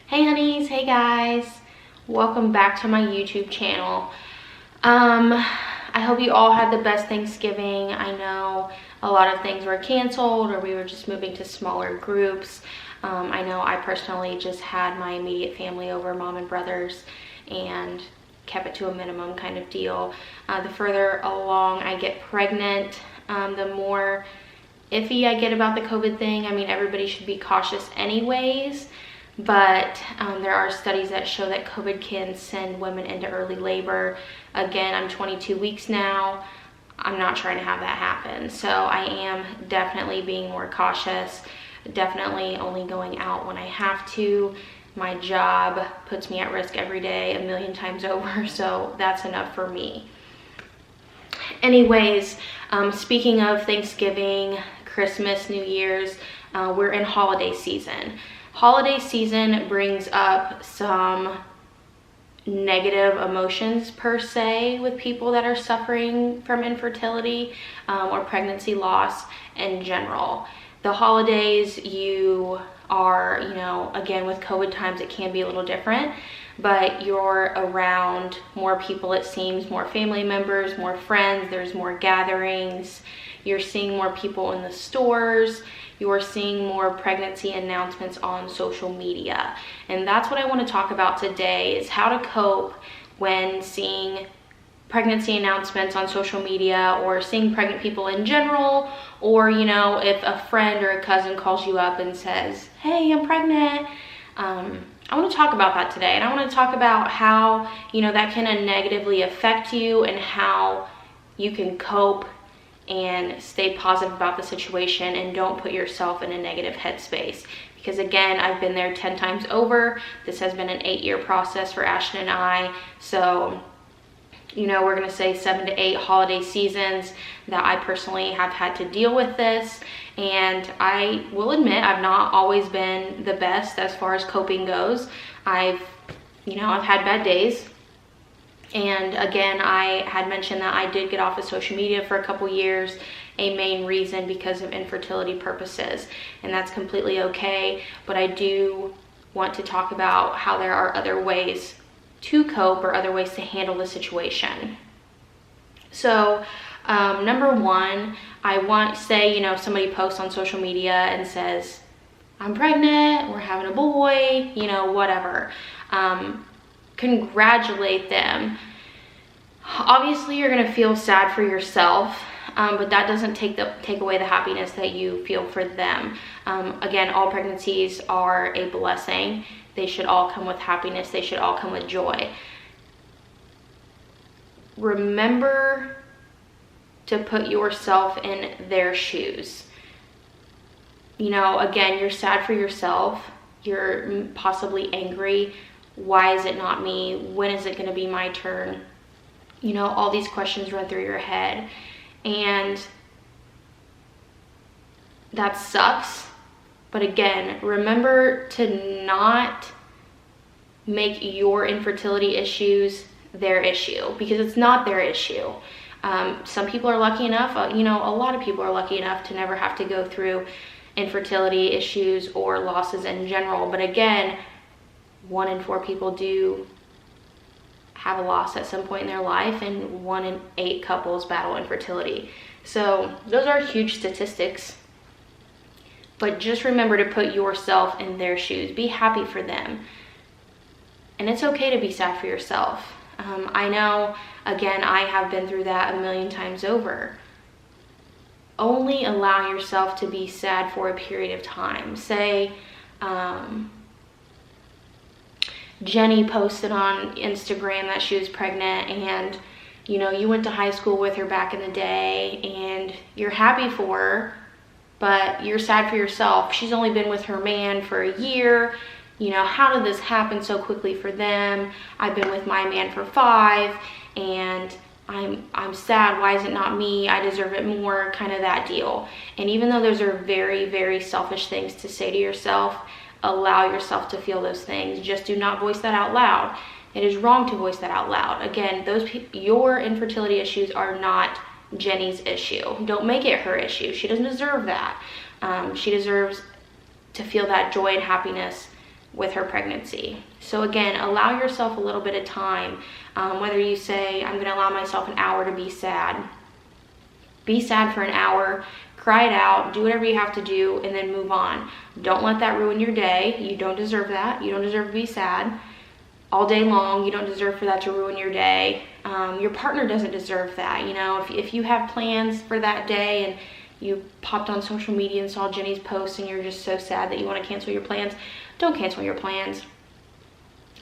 Hey honeys, hey guys, welcome back to my YouTube channel. I hope you all had the best Thanksgiving. I know a lot of things were canceled or we were just moving to smaller groups. I know I personally just had my immediate family over, mom and brothers, and kept it to a minimum kind of deal. The further along I get pregnant, the more iffy I get about the COVID thing. I mean, everybody should be cautious anyways. But there are studies that show that COVID can send women into early labor. Again, I'm 22 weeks now. I'm not trying to have that happen. So I am definitely being more cautious, definitely only going out when I have to. My job puts me at risk every day a million times over, so that's enough for me. Anyways, speaking of Thanksgiving, Christmas, New Year's, we're in holiday season. Holiday season brings up some negative emotions per se with people that are suffering from infertility or pregnancy loss in general. The holidays, you are, again, with COVID times, it can be a little different, but you're around more people, it seems, more family members, more friends, there's more gatherings, you're seeing more people in the stores, you're seeing more pregnancy announcements on social media. And that's what I want to talk about today, is how to cope when seeing pregnancy announcements on social media or seeing pregnant people in general, or if a friend or a cousin calls you up and says, hey, I'm pregnant. I want to talk about that today, and I want to talk about how that can negatively affect you and how you can cope and stay positive about the situation and don't put yourself in a negative headspace. Because again, I've been there 10 times over. This has been an 8-year process for Ashton and I. So, we're gonna say 7 to 8 holiday seasons that I personally have had to deal with this. And I will admit, I've not always been the best as far as coping goes. I've had bad days. And again, I had mentioned that I did get off of social media for a couple years, a main reason because of infertility purposes, and that's completely okay. But I do want to talk about how there are other ways to cope or other ways to handle the situation. So number one, I want to say, somebody posts on social media and says, I'm pregnant, we're having a boy, whatever. Congratulate them. Obviously, you're going to feel sad for yourself, but that doesn't take away the happiness that you feel for them. Again, all pregnancies are a blessing. They should all come with happiness. They should all come with joy. Remember to put yourself in their shoes. Again, you're sad for yourself. You're possibly angry. Why is it not me? When is it going to be my turn? All these questions run through your head, and that sucks. But again, remember to not make your infertility issues their issue, because it's not their issue. Some people are lucky enough, a lot of people are lucky enough to never have to go through infertility issues or losses in general. But again, 1 in 4 people do have a loss at some point in their life, and 1 in 8 couples battle infertility. So those are huge statistics. But just remember to put yourself in their shoes. Be happy for them. And it's okay to be sad for yourself. I know, again, I have been through that a million times over. Only allow yourself to be sad for a period of time. Say, Jenny posted on Instagram that she was pregnant, and you went to high school with her back in the day, and you're happy for her, but you're sad for yourself. She's only been with her man for a year. How did this happen so quickly for them? I've been with my man for 5, and I'm sad. Why is it not me? I deserve it more, kind of that deal. And even though those are very, very selfish things to say to yourself, allow yourself to feel those things. Just do not voice that out loud. It is wrong to voice that out loud. Again, your infertility issues are not Jenny's issue. Don't make it her issue. She doesn't deserve that. She deserves to feel that joy and happiness with her pregnancy. So again, allow yourself a little bit of time. Whether you say, I'm gonna allow myself an hour to be sad. Be sad for an hour, cry it out, do whatever you have to do, and then move on. Don't let that ruin your day. You don't deserve that. You don't deserve to be sad all day long. You don't deserve for that to ruin your day. Your partner doesn't deserve that. You know, if you have plans for that day and you popped on social media and saw Jenny's post and you're just so sad that you want to cancel your plans, don't cancel your plans.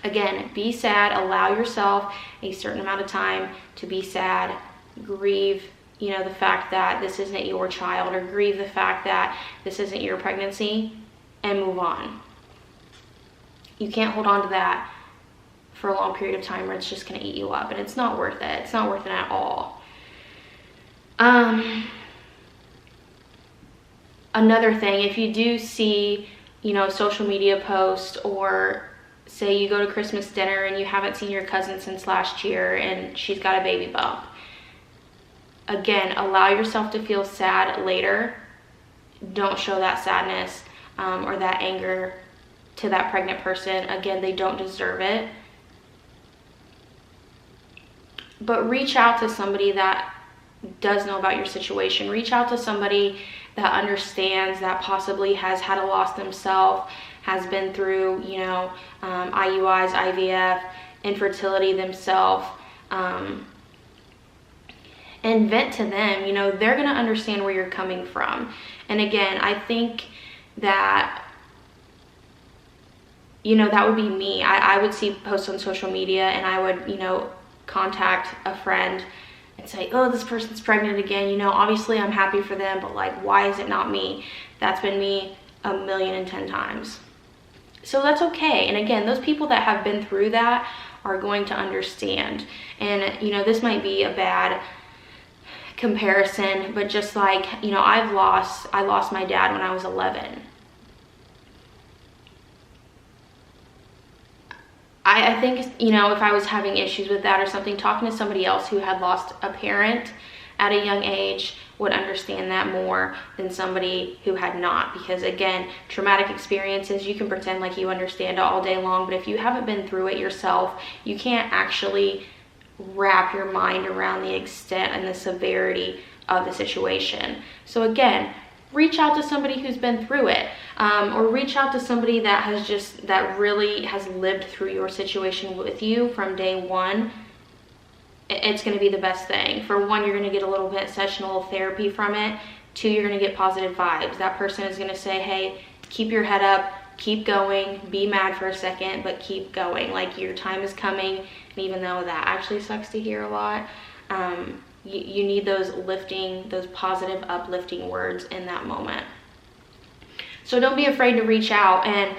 Again, be sad. Allow yourself a certain amount of time to be sad. Grieve, you know, the fact that this isn't your child, or grieve the fact that this isn't your pregnancy, and move on. You can't hold on to that for a long period of time, or it's just going to eat you up, and it's not worth it. It's not worth it at all. Another thing, if you do see, you know, social media post, or say you go to Christmas dinner and you haven't seen your cousin since last year and she's got a baby bump, again, allow yourself to feel sad later. Don't show that sadness or that anger to that pregnant person. Again, they don't deserve it. But reach out to somebody that does know about your situation. Reach out to somebody that understands, that possibly has had a loss themselves, has been through, you know, IUIs, IVF, infertility themselves, and vent to them. You know, they're going to understand where you're coming from. And again, I think that, you know, that would be me. I would see posts on social media and I would, you know, contact a friend and say, oh, this person's pregnant again. You know, obviously I'm happy for them, but like, why is it not me? That's been me 1,000,010 times. So that's okay. And again, those people that have been through that are going to understand. And, you know, this might be a bad comparison, but just like, you know, I lost my dad when I was 11. I think, you know, if I was having issues with that or something, talking to somebody else who had lost a parent at a young age would understand that more than somebody who had not. Because again, traumatic experiences, you can pretend like you understand it all day long, but if you haven't been through it yourself, you can't actually wrap your mind around the extent and the severity of the situation. So again, reach out to somebody who's been through it, or reach out to somebody that really has lived through your situation with you from day one. It's going to be the best thing. For one, you're going to get a little bit session, a little therapy from it. Two, you're going to get positive vibes. That person is going to say, hey, keep your head up, keep going, be mad for a second, but keep going. Like, your time is coming. And even though that actually sucks to hear a lot, you need those positive, uplifting words in that moment. So don't be afraid to reach out. And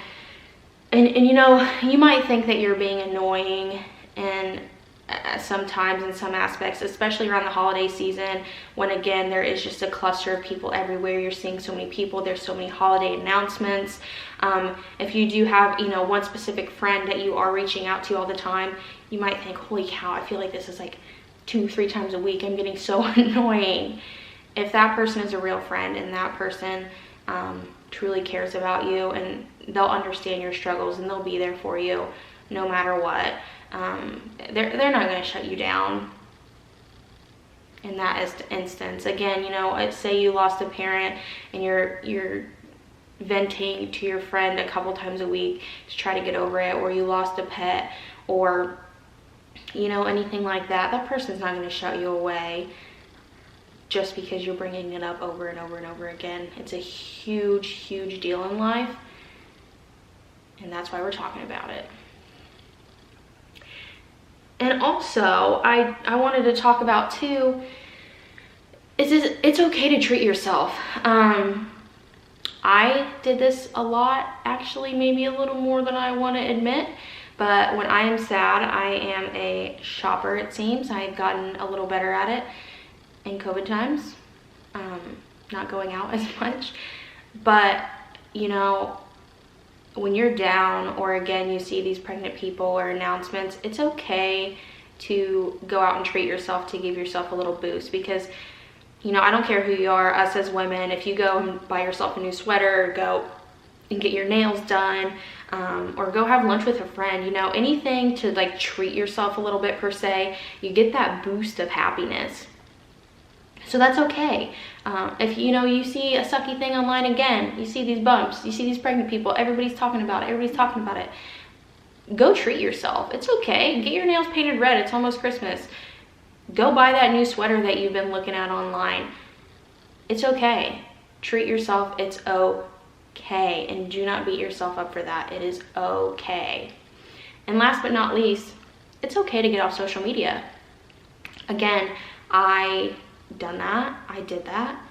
you know, you might think that you're being annoying and sometimes in some aspects, especially around the holiday season, when again, there is just a cluster of people everywhere. You're seeing so many people. There's so many holiday announcements. If you do have, you know, one specific friend that you are reaching out to all the time, you might think, holy cow, I feel like this is like 2-3 times a week. I'm getting so annoying. If that person is a real friend and that person truly cares about you, and they'll understand your struggles and they'll be there for you no matter what. They're not going to shut you down in that instance. Again, you know, say you lost a parent and you're venting to your friend a couple times a week to try to get over it, or you lost a pet, or, you know, anything like that. That person's not going to shut you away just because you're bringing it up over and over and over again. It's a huge, huge deal in life, and that's why we're talking about it. And also, I wanted to talk about too, it's okay to treat yourself. I did this a lot, actually, maybe a little more than I want to admit. But when I am sad, I am a shopper, it seems. I've gotten a little better at it in COVID times, not going out as much. But, you know, when you're down, or again, you see these pregnant people or announcements, it's okay to go out and treat yourself, to give yourself a little boost. Because, you know, I don't care who you are, us as women, if you go and buy yourself a new sweater, or go and get your nails done, or go have lunch with a friend, you know, anything to like treat yourself a little bit per se. You get that boost of happiness. So that's okay. If you know, you see a sucky thing online again, you see these bumps, you see these pregnant people, everybody's talking about it. Go treat yourself. It's okay. Get your nails painted red. It's almost Christmas. Go buy that new sweater that you've been looking at online. It's okay. Treat yourself. It's okay. And do not beat yourself up for that. It is okay. And last but not least, it's okay to get off social media. Again, I done that. I did that.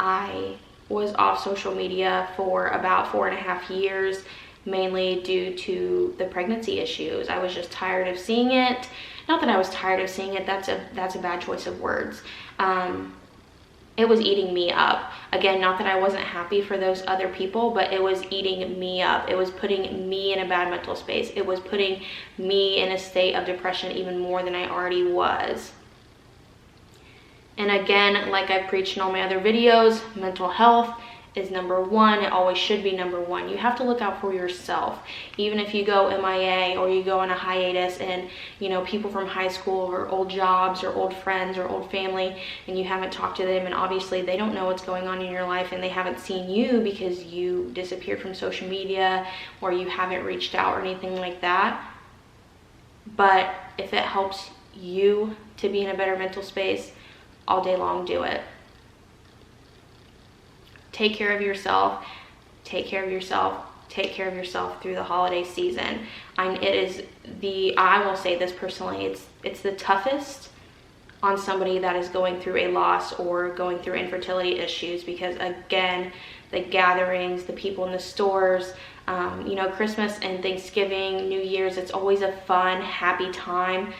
I was off social media for about 4.5 years, mainly due to the pregnancy issues. I was just tired of seeing it. Not that I was tired of seeing it, that's a bad choice of words. It was eating me up. Again, not that I wasn't happy for those other people, but it was eating me up. It was putting me in a bad mental space. It was putting me in a state of depression even more than I already was. And again, like I've preached in all my other videos, mental health is number one. It always should be number one. You have to look out for yourself. Even if you go MIA or you go on a hiatus and, you know, people from high school or old jobs or old friends or old family, and you haven't talked to them, and obviously they don't know what's going on in your life and they haven't seen you because you disappeared from social media or you haven't reached out or anything like that. But if it helps you to be in a better mental space, all day long, do it. Take care of yourself. Take care of yourself. Take care of yourself through the holiday season. I will say this personally, it's the toughest on somebody that is going through a loss or going through infertility issues, because again, the gatherings, the people in the stores, you know, Christmas and Thanksgiving, New Year's, it's always a fun, happy time.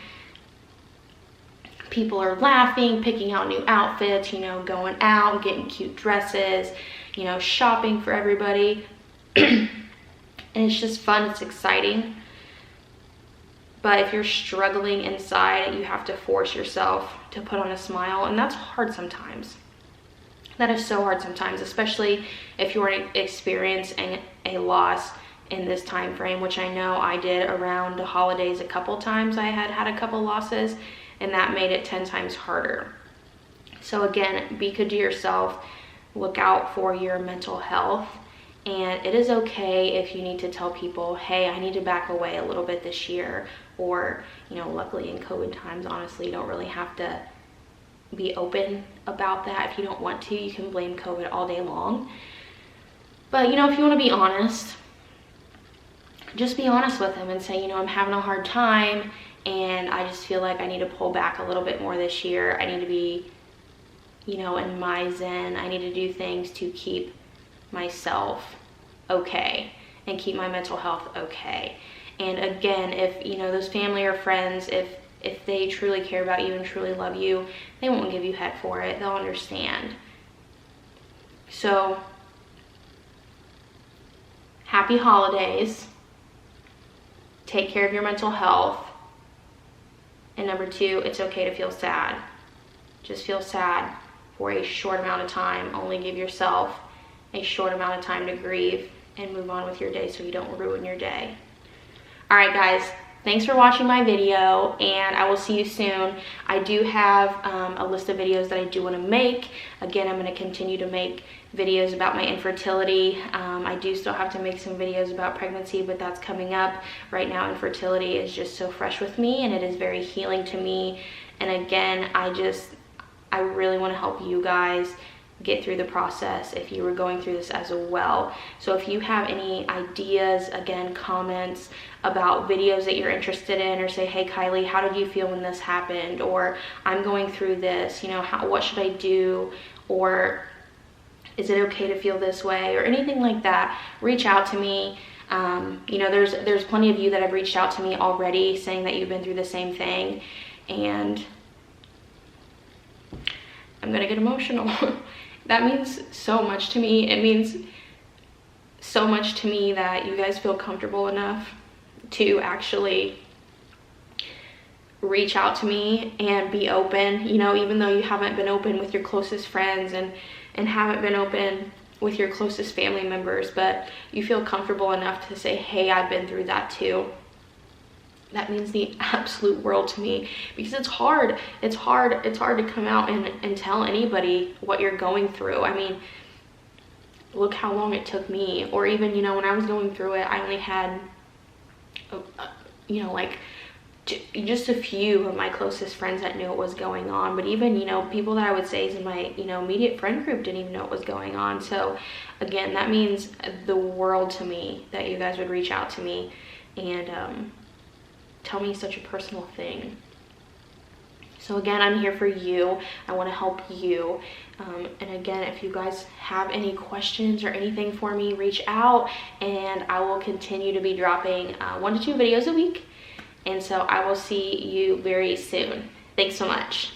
People are laughing, picking out new outfits, you know, going out, getting cute dresses, you know, shopping for everybody. And it's just fun, it's exciting. But if you're struggling inside, you have to force yourself to put on a smile, and that's hard sometimes. That is so hard sometimes, especially if you're experiencing a loss in this time frame, which I know I did around the holidays a couple times. I had a couple losses, and that made it 10 times harder. So again, be good to yourself. Look out for your mental health. And it is okay if you need to tell people, hey, I need to back away a little bit this year. Or, you know, luckily in COVID times, honestly, you don't really have to be open about that. If you don't want to, you can blame COVID all day long. But, you know, if you want to be honest, just be honest with them and say, you know, I'm having a hard time and I just feel like I need to pull back a little bit more this year. I need to be, you know, in my zen. I need to do things to keep myself okay and keep my mental health okay. And again, if, you know, those family or friends, if they truly care about you and truly love you, they won't give you heck for it. They'll understand. So, happy holidays. Take care of your mental health. And number two, it's okay to feel sad. Just feel sad for a short amount of time. Only give yourself a short amount of time to grieve and move on with your day so you don't ruin your day. All right, guys, thanks for watching my video, and I will see you soon. I do have a list of videos that I do want to make. Again, I'm going to continue to make videos about my infertility. I do still have to make some videos about pregnancy, but that's coming up. Right now, infertility is just so fresh with me, and it is very healing to me. And again, I really want to help you guys get through the process if you were going through this as well. So if you have any ideas, again, comments about videos that you're interested in, or say, hey Kylie, how did you feel when this happened? Or I'm going through this, you know, what should I do? Or is it okay to feel this way? Or anything like that, reach out to me. You know, there's plenty of you that have reached out to me already saying that you've been through the same thing, and I'm gonna get emotional. That means so much to me. It means so much to me that you guys feel comfortable enough to actually reach out to me and be open, you know, even though you haven't been open with your closest friends and haven't been open with your closest family members, but you feel comfortable enough to say, hey, I've been through that too. That means the absolute world to me, because it's hard to come out and tell anybody what you're going through. I mean, look how long it took me. Or even, you know, when I was going through it, I only had you know, like just a few of my closest friends that knew what was going on. But even, you know, people that I would say is in my, you know, immediate friend group didn't even know what was going on. So again, that means the world to me that you guys would reach out to me and tell me such a personal thing. So again, I'm here for you. I want to help you. And again, if you guys have any questions or anything for me, reach out, and I will continue to be dropping 1 to 2 videos a week. And so I will see you very soon. Thanks so much.